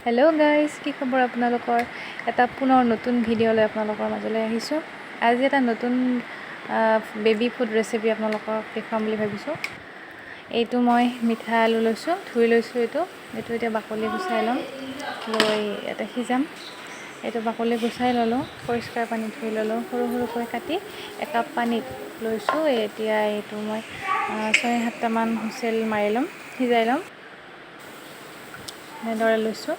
Hello' guys, কি খবৰ আপোনালোকৰ? এটা পুনৰ নতুন ভিডিঅ' লৈ আপোনালোকৰ মাজলৈ আহিছোঁ। আজি এটা নতুন বেবী ফুড ৰেচিপি আপোনালোকক দেখুৱাম বুলি ভাবিছোঁ। এইটো মই মিঠা আলু লৈছোঁ, ধুই লৈছোঁ। এইটো এতিয়া বাকলি গুচাই ল'ম, লৈ ইয়াতে সিজাম। এইটো বাকলি গুচাই ল'লোঁ, পৰিষ্কাৰ পানীত ধুই ল'লোঁ, সৰু সৰুকৈ কাটি একাপ পানীত লৈছোঁ। এতিয়া এইটো মই 6-7টামান হুইছেল মাৰি ল'ম, সিজাই ল'ম। এনেদৰে লৈছোঁ।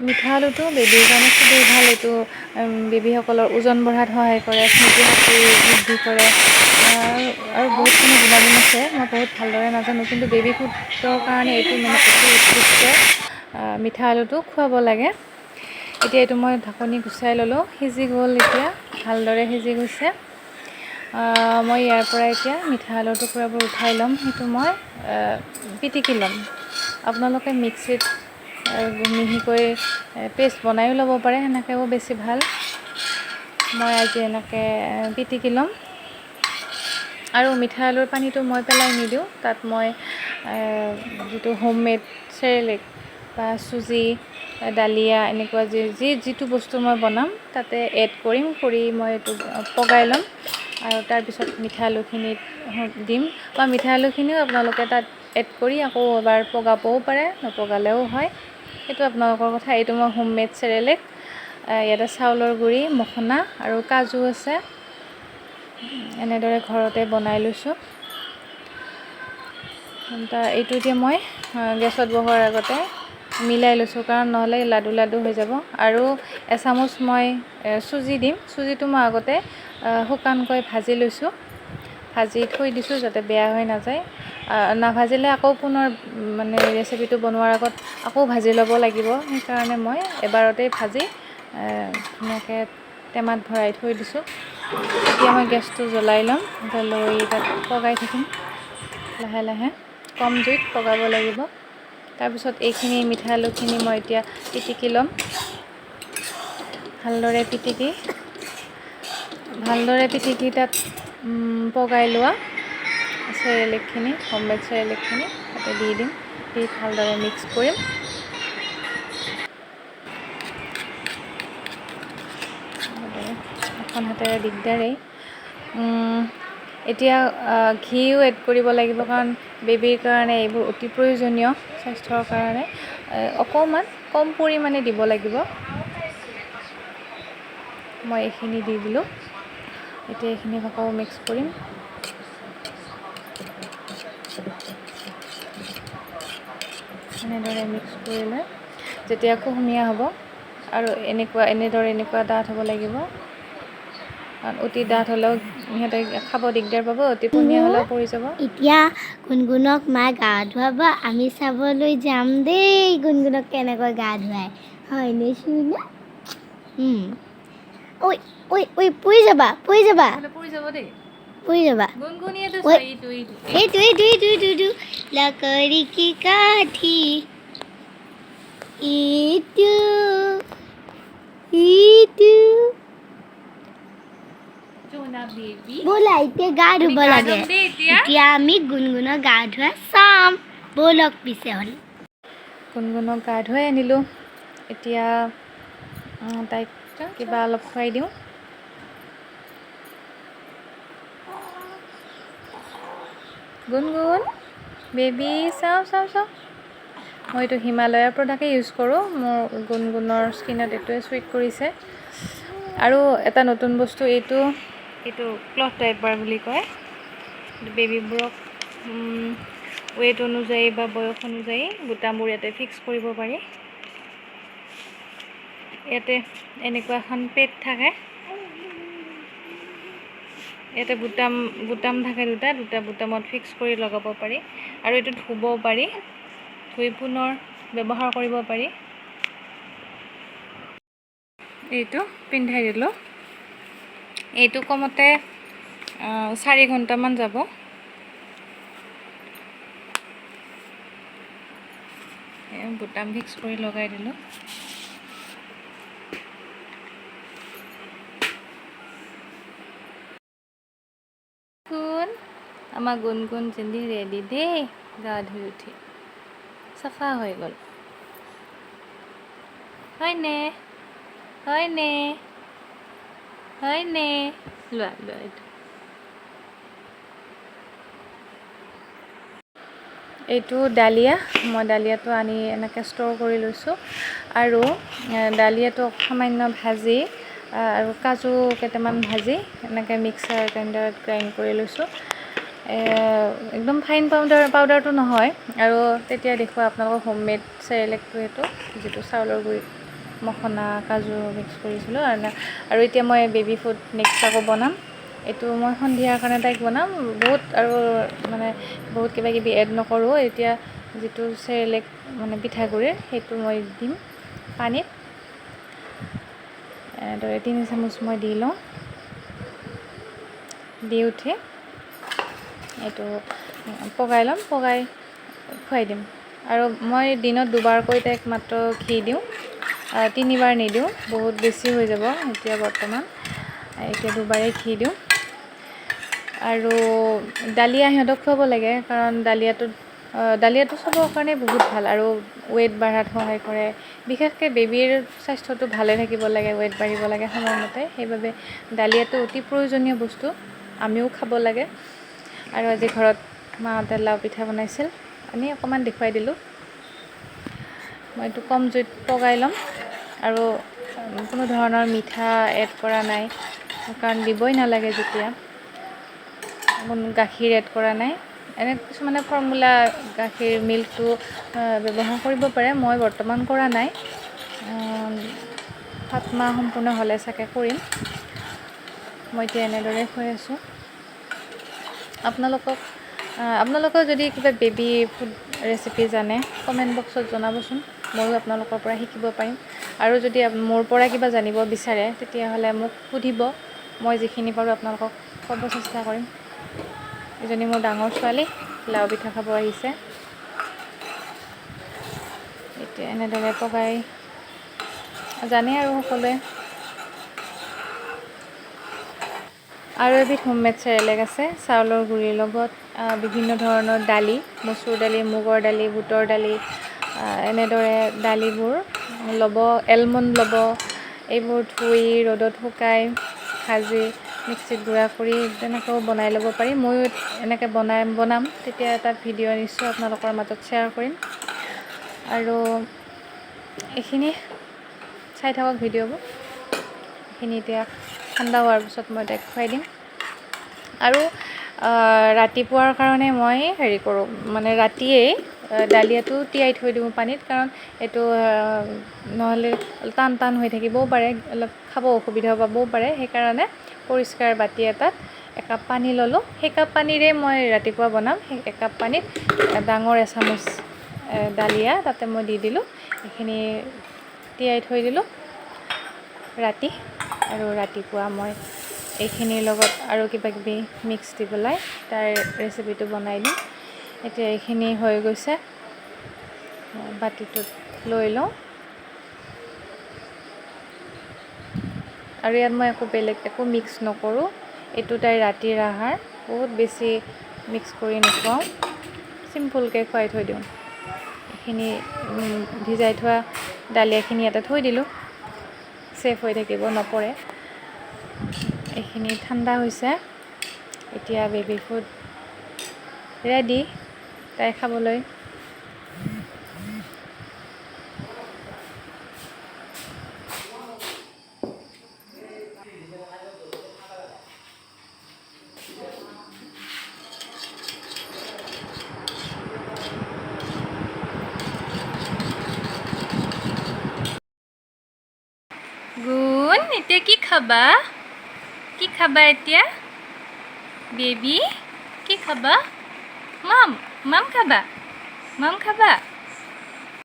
মিঠা আলুটো বেবীৰ কাৰণে খুবেই ভাল। এইটো বেবীসকলৰ ওজন বঢ়াত সহায় কৰে, স্মৃতিশক্তি বৃদ্ধি কৰে আৰু বহুতখিনি গুণাগুণ আছে। মই বহুত ভালদৰে নাজানো, কিন্তু বেবী ফুডৰ কাৰণে এইটো মানে অতি উৎকৃষ্ট। মিঠা আলুটো খুৱাব লাগে। এতিয়া এইটো মই ঢাকনি গুচাই ল'লোঁ, সিজি গ'ল। এতিয়া ভালদৰে সিজি গৈছে। মই ইয়াৰ পৰা এতিয়া মিঠা আলুৰ টুকুৰাবোৰ উঠাই ল'ম। সেইটো মই পিটিকি ল'ম। আপোনালোকে মিক্সিত মিহিকৈ পেষ্ট বনায়ো ল'ব পাৰে, সেনেকৈও বেছি ভাল। মই আজি এনেকৈ পিটিকি ল'ম। আৰু মিঠা আলুৰ পানীটো মই পেলাই নিদিওঁ, তাত মই যিটো হোমমেড চেৰেলেক বা চুজি, দালিয়া এনেকুৱা যিটো বস্তু মই বনাম তাতে এড কৰিম, কৰি মই এইটো পগাই ল'ম। আৰু তাৰপিছত মিঠা আলুখিনিত দিম, বা মিঠা আলুখিনিও আপোনালোকে তাত এড কৰি আকৌ এবাৰ পগাবও পাৰে, নপগালেও হয়। সেইটো আপোনালোকৰ কথা। এইটো মই হোমমেড চেৰেলেক, ইয়াতে চাউলৰ গুড়ি, মখনা আৰু কাজু আছে, এনেদৰে ঘৰতে বনাই লৈছোঁ। এইটো এতিয়া মই গেছত বহোৱাৰ আগতে মিলাই লৈছোঁ, কাৰণ নহ'লে লাডু লাডু হৈ যাব। আৰু এচামুচ মই চুজি দিম। চুজিটো মই আগতে শুকানকৈ ভাজি লৈছোঁ, ভাজি থৈ দিছোঁ যাতে বেয়া হৈ নাযায়। নাভাজিলে আকৌ পুনৰ মানে ৰেচিপিটো বনোৱাৰ আগত আকৌ ভাজি ল'ব লাগিব। সেইকাৰণে মই এবাৰতেই ভাজি ধুনীয়াকৈ টেমাত ভৰাই থৈ দিছোঁ। এতিয়া মই গেছটো জ্বলাই ল'ম, লৈ তাত পগাই থাকিম লাহে লাহে, কম জুইত পগাব লাগিব। তাৰপিছত এইখিনি মিঠা আলুখিনি মই এতিয়া পিটিকি ল'ম। ভালদৰে পিটিকি তাত পগাই লোৱা চেৰেলেকখিনি, হোমমেড চেৰেলেকখিনি তাতে দি দিম, দি ভালদৰে মিক্স কৰিম। এখন হাতেৰে দিগদাৰেই। এতিয়া ঘিও এড কৰিব লাগিব, কাৰণ বেবীৰ কাৰণে এইবোৰ অতি প্ৰয়োজনীয় স্বাস্থ্যৰ কাৰণে। অকণমান কম পৰিমাণে দিব লাগিব। মই এইখিনি দি দিলোঁ। এতিয়া এইখিনি আকৌ মিক্স কৰিম। এনেদৰে মিক্স কৰি লৈ যেতিয়া কুহুমীয়া হ'ব, আৰু এনেকুৱা ডাঠ হ'ব লাগিব। কাৰণ অতি ডাঠ হ'লেও সিহঁতে খাব দিগদাৰ পাব, অতি পনীয়া হ'লেও পৰি যাব। এতিয়া গুণগুণক মায়ে গা ধুৱাব, আমি চাবলৈ যাম দেই গুণগুণক কেনেকৈ গা ধুৱায়। হয়নে চুইনা? ঐ ঐ ঐ, পৰি যাবা দেই, পৰি যাবা। এইটো লকৰি কি কাঠি, ইটো ব'লা এতিয়া গা ধুব লাগে। এতিয়া আমি গুণগুণক গা ধুৱাই চাম, ব'লক পিছে হ'লে। গুণগুণক গা ধুৱাই আনিলোঁ। এতিয়া তাইক কিবা অলপ খুৱাই দিওঁ। গুণগুণ বেবী, চাওঁ। মই এইটো হিমালয়াৰ প্ৰডাক্টেই ইউজ কৰোঁ। মোৰ গুণগুণৰ স্কিনত এইটোৱে চুইট কৰিছে। আৰু এটা নতুন বস্তু, এইটো ক্লথ ডাইপাৰ বুলি কয়। বেবীবোৰক ৱেইট অনুযায়ী বা বয়স অনুযায়ী বুটামবোৰ ইয়াতে ফিক্স কৰিব পাৰি। ইয়াতে এনেকুৱা এখন পেড থাকে, ইয়াতে বুটাম থাকে, দুটা বুটামত ফিক্স কৰি লগাব পাৰি। আৰু এইটো ধুব পাৰি, ধুই পুনৰ ব্যৱহাৰ কৰিব পাৰি। এইটো পিন্ধাই দিলোঁ। এইটো কমতে 4 ঘণ্টামান যাব। বুটাম ফিক্স কৰি লগাই দিলোঁ। আমাৰ গুণগুণ যেনি ৰেডি দেই, গা ধুই উঠি। চাফা হৈ গ'ল হয়নে হয়নে হয়নে লোৱা লোৱা এইটো এইটো ডালিয়া মই ডালিয়াটো আনি এনেকৈ ষ্ট'ৰ কৰি লৈছোঁ আৰু ডালিয়াটো সামান্য ভাজি আৰু কাজু কেইটামান ভাজি এনেকৈ মিক্সাৰ গ্ৰাইণ্ডাৰত গ্ৰাইণ্ড কৰি লৈছোঁ একদম ফাইন পাউডাৰটো নহয় আৰু তেতিয়া দেখুৱা আপোনালোকক হোমমেড চেৰেলেকটো এইটো যিটো চাউলৰ গুড়িত মখনা কাজু মিক্স কৰিছিলোঁ আৰু এতিয়া মই বেবী ফুড নেক্সট আকৌ বনাম এইটো মই সন্ধিয়াৰ কাৰণে তাইক বনাম বহুত আৰু মানে বহুত কিবা কিবি এড নকৰোঁ এতিয়া যিটো চেৰেলেক মানে পিঠাগুড়িৰ সেইটো মই দিম পানীত এনেদৰে 3 চামুচ মই দি লওঁ দি উঠি এইটো পগাই ল'ম পগাই খুৱাই দিম আৰু মই দিনত দুবাৰকৈ তাইক মাত্ৰ ঘি দিওঁ 3 বাৰ নিদিওঁ বহুত বেছি হৈ যাব এতিয়া বৰ্তমান এতিয়া দুবাৰেই ঘি দিওঁ আৰু ডালিয়া সিহঁতক খুৱাব লাগে কাৰণ ডালিয়াটো চবৰ কাৰণে বহুত ভাল আৰু ৱেইট বাঢ়াত সহায় কৰে বিশেষকৈ বেবীৰ স্বাস্থ্যটো ভালে থাকিব লাগে ৱেইট বাঢ়িব লাগে সময়মতে সেইবাবে ডালিয়াটো অতি প্ৰয়োজনীয় বস্তু আমিও খাব লাগে আৰু আজি ঘৰত মাহঁতে লাও পিঠা বনাইছিল আমি অকণমান দেখুৱাই দিলোঁ মই এইটো কম জুইত পগাই ল'ম আৰু কোনো ধৰণৰ মিঠা এড কৰা নাই কাৰণ দিবই নালাগে যেতিয়া গাখীৰ এড কৰা নাই এনে কিছুমানে ফৰ্মুলা গাখীৰ মিল্কটো ব্যৱহাৰ কৰিব পাৰে মই বৰ্তমান কৰা নাই 7 মাহ সম্পূৰ্ণ হ'লে চাগে কৰিম মই এতিয়া এনেদৰে খুৱাই আছোঁ আপোনালোকৰ যদি কিবা বেবী ফুড ৰেচিপি জানে কমেণ্ট বক্সত জনাবচোন ময়ো আপোনালোকৰ পৰা শিকিব পাৰিম আৰু যদি মোৰ পৰা কিবা জানিব বিচাৰে তেতিয়াহ'লে মোক সুধিব মই যিখিনি পাৰোঁ আপোনালোকক ক'ব চেষ্টা কৰিম এজনী মোৰ ডাঙৰ ছোৱালী লাও পিঠা খাব আহিছে এতিয়া এনেদৰে পগাই জানে আৰু সকলোৱে আৰু এবিধ হোমমেড চেৰেলেক আছে চাউলৰ গুড়িৰ লগত বিভিন্ন ধৰণৰ দালি মচুৰ দালি মুগৰ দালি বুটৰ দালি এনেদৰে দালিবোৰ ল'ব এলমণ্ড ল'ব এইবোৰ ধুই ৰ'দত শুকাই ভাজি মিক্সিত গুড়া কৰি তেনেকৈও বনাই ল'ব পাৰি ময়ো এনেকৈ বনাম তেতিয়া এটা ভিডিঅ' নিশ্চয় আপোনালোকৰ মাজত শ্বেয়াৰ কৰিম আৰু এইখিনি চাই থাকক ভিডিঅ'বোৰ এইখিনি এতিয়া ঠাণ্ডা হোৱাৰ পিছত মই তাইক খুৱাই দিম আৰু ৰাতিপুৱাৰ কাৰণে মই হেৰি কৰোঁ মানে ৰাতিয়েই ডালিয়াটো তিয়াই থৈ দিওঁ পানীত কাৰণ এইটো নহ'লে টান হৈ থাকিবও পাৰে অলপ খাব অসুবিধা পাবও পাৰে সেইকাৰণে পৰিষ্কাৰ বাতি এটাত একাপ পানী ল'লোঁ সেই কাপ পানীৰে মই ৰাতিপুৱা বনাম সেই একাপ পানীত ডাঙৰ এচামুচ ডালিয়া তাতে মই দি দিলোঁ এইখিনি তিয়াই থৈ দিলোঁ ৰাতি আৰু ৰাতিপুৱা মই এইখিনিৰ লগত আৰু কিবা কিবি মিক্স দি পেলাই তাৰ ৰেচিপিটো বনাই দিম এতিয়া এইখিনি হৈ গৈছে বাতিটোত লৈ লওঁ আৰু ইয়াত মই বেলেগ একো মিক্স নকৰোঁ এইটো তাইৰ ৰাতিৰ আহাৰ বহুত বেছি মিক্স কৰি নোখোৱাওঁ চিম্পুলকৈ খুৱাই থৈ দিওঁ এইখিনি ভিজাই থোৱা ডালিয়াখিনি ইয়াতে থৈ দিলোঁ ছেফ হৈ থাকিব নপৰে এইখিনি ঠাণ্ডা হৈছে এতিয়া বেবী ফুড ৰেডি তাই খাবলৈ গুণ এতিয়া কি খাবা এতিয়া বেবী কি খাবা মাম খাবা